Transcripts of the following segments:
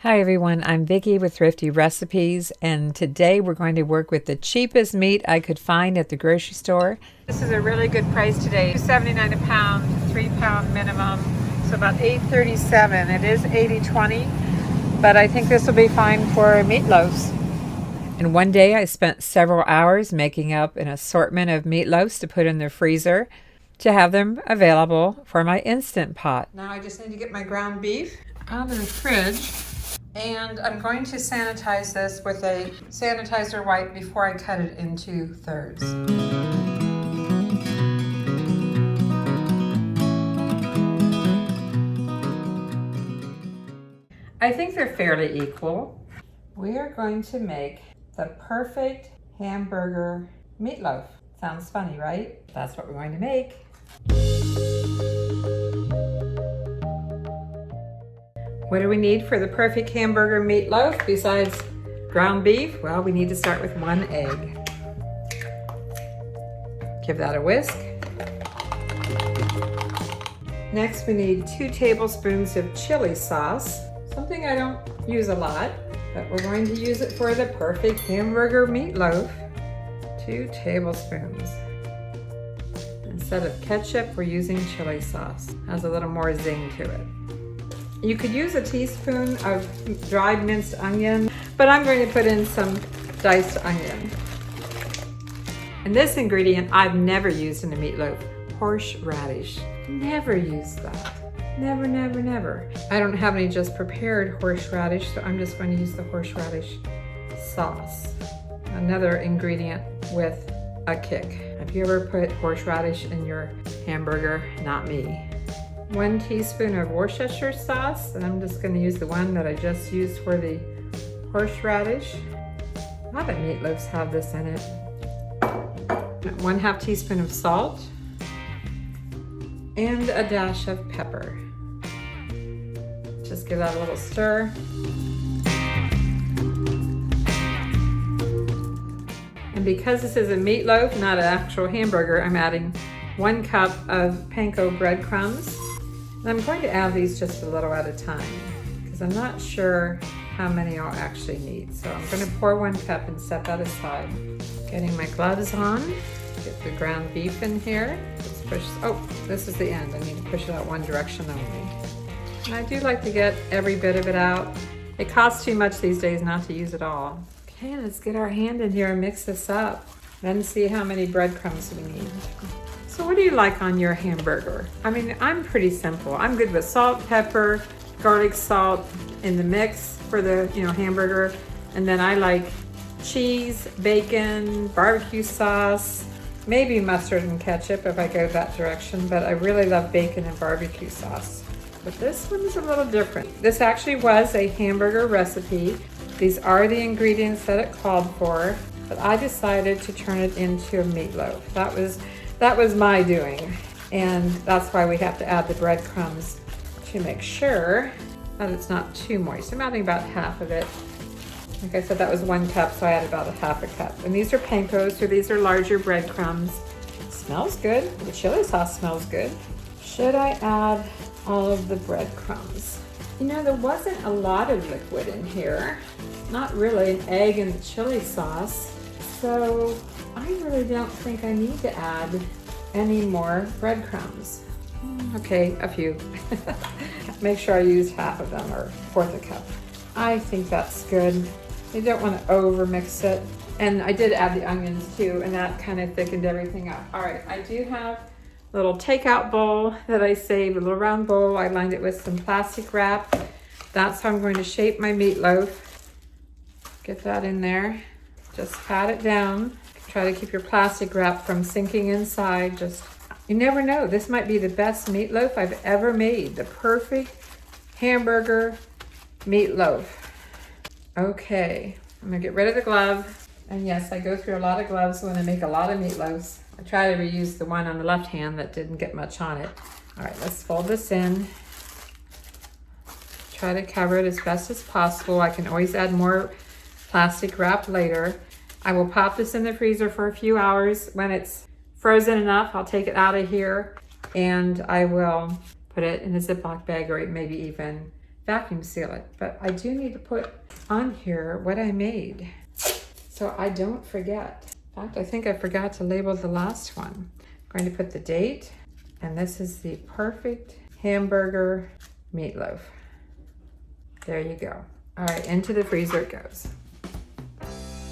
Hi everyone, I'm Vicki with Thrifty Recipes, and today we're going to work with the cheapest meat I could find at the grocery store. This is a really good price today, $2.79 a pound, 3-pound minimum, so about $8.37. It is 80/20, but I think this will be fine for meatloafs. And one day I spent several hours making up an assortment of meatloafs to put in the freezer to have them available for my Instant Pot. Now I just need to get my ground beef out of the fridge. And I'm going to sanitize this with a sanitizer wipe before I cut it into thirds. I think they're fairly equal. We are going to make the perfect hamburger meatloaf. Sounds funny, right? That's what we're going to make. What do we need for the perfect hamburger meatloaf besides ground beef? Well, we need to start with 1 egg. Give that a whisk. Next, we need 2 tablespoons of chili sauce, something I don't use a lot, but we're going to use it for the perfect hamburger meatloaf. 2 tablespoons. Instead of ketchup, we're using chili sauce. Has a little more zing to it. You could use a teaspoon of dried minced onion, but I'm going to put in some diced onion. And this ingredient I've never used in a meatloaf, horseradish. Never used that. Never, never, never. I don't have any just prepared horseradish, so I'm just going to use the horseradish sauce. Another ingredient with a kick. Have you ever put horseradish in your hamburger? Not me. 1 teaspoon of Worcestershire sauce, and I'm just going to use the one that I just used for the horseradish. A lot of meatloafs have this in it. 1/2 teaspoon of salt and a dash of pepper. Just give that a little stir. And because this is a meatloaf, not an actual hamburger, I'm adding 1 cup of Panko breadcrumbs. And I'm going to add these just a little at a time because I'm not sure how many I'll actually need. So I'm going to pour 1 cup and set that aside. Getting my gloves on, get the ground beef in here. Let's push, oh, this is the end. I need to push it out one direction only. And I do like to get every bit of it out. It costs too much these days not to use it all. Okay, let's get our hand in here and mix this up. Then see how many breadcrumbs we need. So what do you like on your hamburger? I mean, I'm pretty simple. I'm good with salt, pepper, garlic salt in the mix for the, hamburger. And then I like cheese, bacon, barbecue sauce, maybe mustard and ketchup if I go that direction, but I really love bacon and barbecue sauce. But this one is a little different. This actually was a hamburger recipe. These are the ingredients that it called for, but I decided to turn it into a meatloaf. That was my doing, and that's why we have to add the breadcrumbs to make sure that it's not too moist. I'm adding about half of it. Like I said, that was 1 cup, so I added about ½ cup. And these are Pankos, so these are larger breadcrumbs. It smells good. The chili sauce smells good. Should I add all of the breadcrumbs? There wasn't a lot of liquid in here. Not really, an egg and the chili sauce. So I really don't think I need to add any more breadcrumbs. Okay, a few. Make sure I use half of them or 1/4 cup. I think that's good. You don't want to over mix it. And I did add the onions too, and that kind of thickened everything up. All right, I do have a little takeout bowl that I saved, a little round bowl. I lined it with some plastic wrap. That's how I'm going to shape my meatloaf. Get that in there. Just pat it down. Try to keep your plastic wrap from sinking inside. You never know. This might be the best meatloaf I've ever made. The perfect hamburger meatloaf. Okay, I'm gonna get rid of the glove. And yes, I go through a lot of gloves when I make a lot of meatloaves. I try to reuse the one on the left hand that didn't get much on it. All right, let's fold this in. Try to cover it as best as possible. I can always add more plastic wrap later. I will pop this in the freezer for a few hours. When it's frozen enough, I'll take it out of here and I will put it in a Ziploc bag or maybe even vacuum seal it. But I do need to put on here what I made so I don't forget. In fact, I think I forgot to label the last one. I'm going to put the date, and this is the perfect hamburger meatloaf. There you go. All right, into the freezer it goes.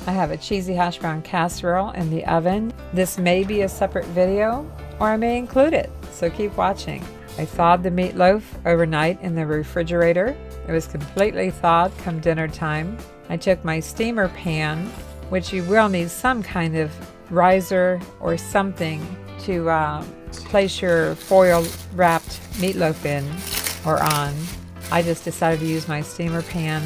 I have a cheesy hash brown casserole in the oven. This may be a separate video, or I may include it, so keep watching. I thawed the meatloaf overnight in the refrigerator. It was completely thawed come dinner time. I took my steamer pan, which you will need some kind of riser or something to place your foil wrapped meatloaf in or on. I just decided to use my steamer pan,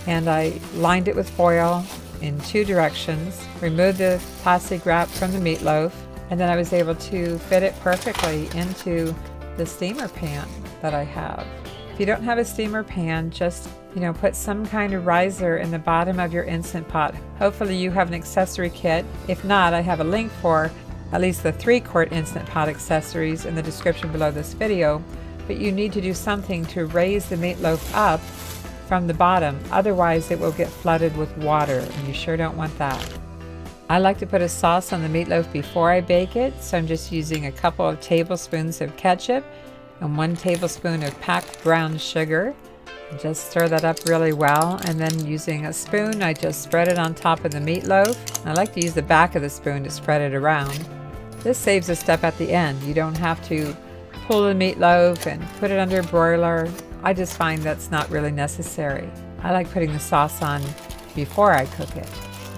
and I lined it with foil in 2 directions, removed the plastic wrap from the meatloaf, and then I was able to fit it perfectly into the steamer pan that I have. If you don't have a steamer pan, just put some kind of riser in the bottom of your Instant Pot. Hopefully you have an accessory kit. If not, I have a link for at least the 3-quart Instant Pot accessories in the description below this video. But you need to do something to raise the meatloaf up from the bottom, otherwise it will get flooded with water, and you sure don't want that. I like to put a sauce on the meatloaf before I bake it, so I'm just using a couple of tablespoons of ketchup and 1 tablespoon of packed brown sugar. Just stir that up really well, and then using a spoon I just spread it on top of the meatloaf. I like to use the back of the spoon to spread it around. This saves a step at the end. You don't have to pull the meatloaf and put it under a broiler. I just find that's not really necessary. I like putting the sauce on before I cook it.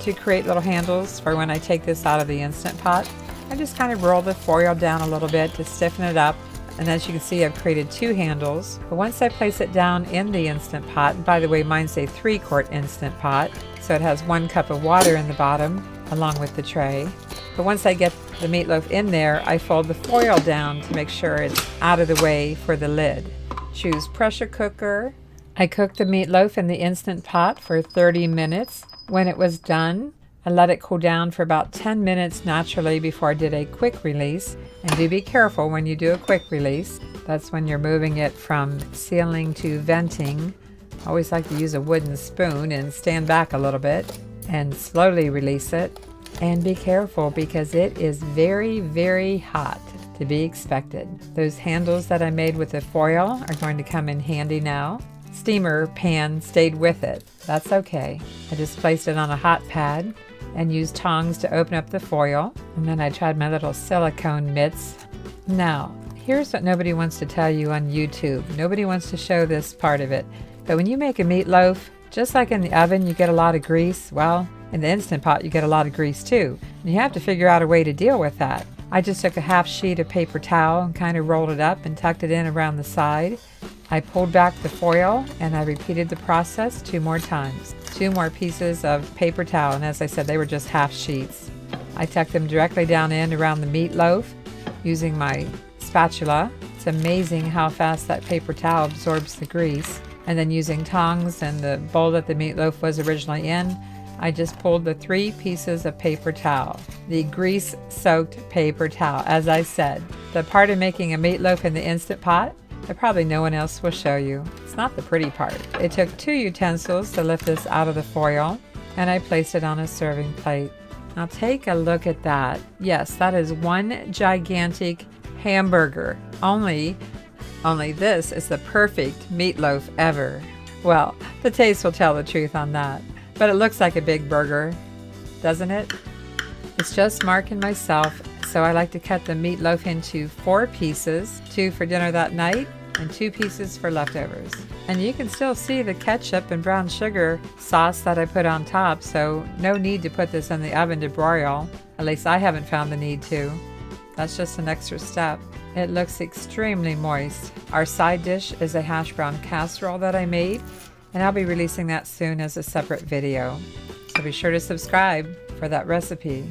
To create little handles for when I take this out of the Instant Pot, I just kind of roll the foil down a little bit to stiffen it up. And as you can see, I've created 2 handles. But once I place it down in the Instant Pot, and by the way, mine's a 3-quart Instant Pot, so it has 1 cup of water in the bottom along with the tray. But once I get the meatloaf in there, I fold the foil down to make sure it's out of the way for the lid. Choose pressure cooker. I cooked the meatloaf in the Instant Pot for 30 minutes. When it was done, I let it cool down for about 10 minutes naturally before I did a quick release. And do be careful when you do a quick release. That's when you're moving it from sealing to venting. I always like to use a wooden spoon and stand back a little bit and slowly release it. And be careful because it is very, very hot, to be expected. Those handles that I made with the foil are going to come in handy now. Steamer pan stayed with it. That's okay. I just placed it on a hot pad and used tongs to open up the foil. And then I tried my little silicone mitts. Now, here's what nobody wants to tell you on YouTube. Nobody wants to show this part of it. But when you make a meatloaf, just like in the oven, you get a lot of grease. Well, in the Instant Pot, you get a lot of grease too. And you have to figure out a way to deal with that. I just took a half sheet of paper towel and kind of rolled it up and tucked it in around the side. I pulled back the foil and I repeated the process 2 more times. 2 more pieces of paper towel, and as I said, they were just half sheets. I tucked them directly down in around the meatloaf using my spatula. It's amazing how fast that paper towel absorbs the grease. And then using tongs and the bowl that the meatloaf was originally in, I just pulled the 3 pieces of paper towel. The grease-soaked paper towel, as I said. The part of making a meatloaf in the Instant Pot that probably no one else will show you. It's not the pretty part. It took 2 utensils to lift this out of the foil, and I placed it on a serving plate. Now take a look at that. Yes, that is 1 gigantic hamburger. Only this is the perfect meatloaf ever. Well, the taste will tell the truth on that. But it looks like a big burger, doesn't it? It's just Mark and myself, so I like to cut the meatloaf into 4 pieces, 2 for dinner that night and 2 pieces for leftovers. And you can still see the ketchup and brown sugar sauce that I put on top, so no need to put this in the oven to broil. At least I haven't found the need to. That's just an extra step. It looks extremely moist. Our side dish is a hash brown casserole that I made, and I'll be releasing that soon as a separate video. So be sure to subscribe for that recipe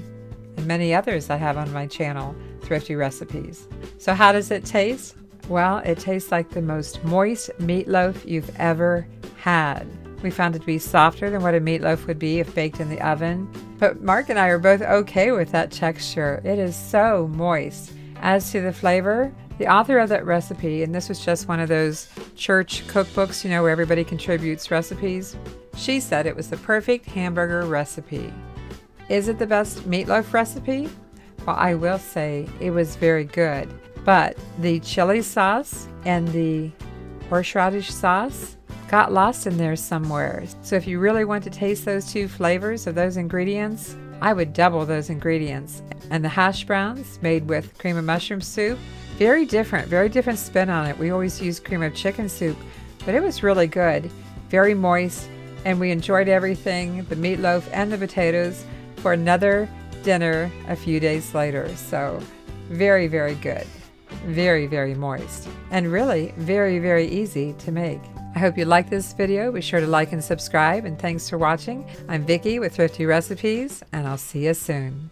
and many others I have on my channel, Thrifty Recipes. So how does it taste? Well, it tastes like the most moist meatloaf you've ever had. We found it to be softer than what a meatloaf would be if baked in the oven. But Mark and I are both okay with that texture. It is so moist. As to the flavor, The author of that recipe, and this was just one of those church cookbooks, you know, where everybody contributes recipes, she said it was the perfect hamburger recipe. Is it the best meatloaf recipe? Well, I will say it was very good, but the chili sauce and the horseradish sauce got lost in there somewhere. So if you really want to taste those two flavors of those ingredients, I would double those ingredients. And the hash browns made with cream of mushroom soup, very different spin on it. We always use cream of chicken soup, but it was really good, very moist, and we enjoyed everything, the meatloaf and the potatoes, for another dinner a few days later. So very, very good. Very, very moist. And really very, very easy to make. I hope you like this video. Be sure to like and subscribe, and thanks for watching. I'm Vicki with Thrifty Recipes, and I'll see you soon.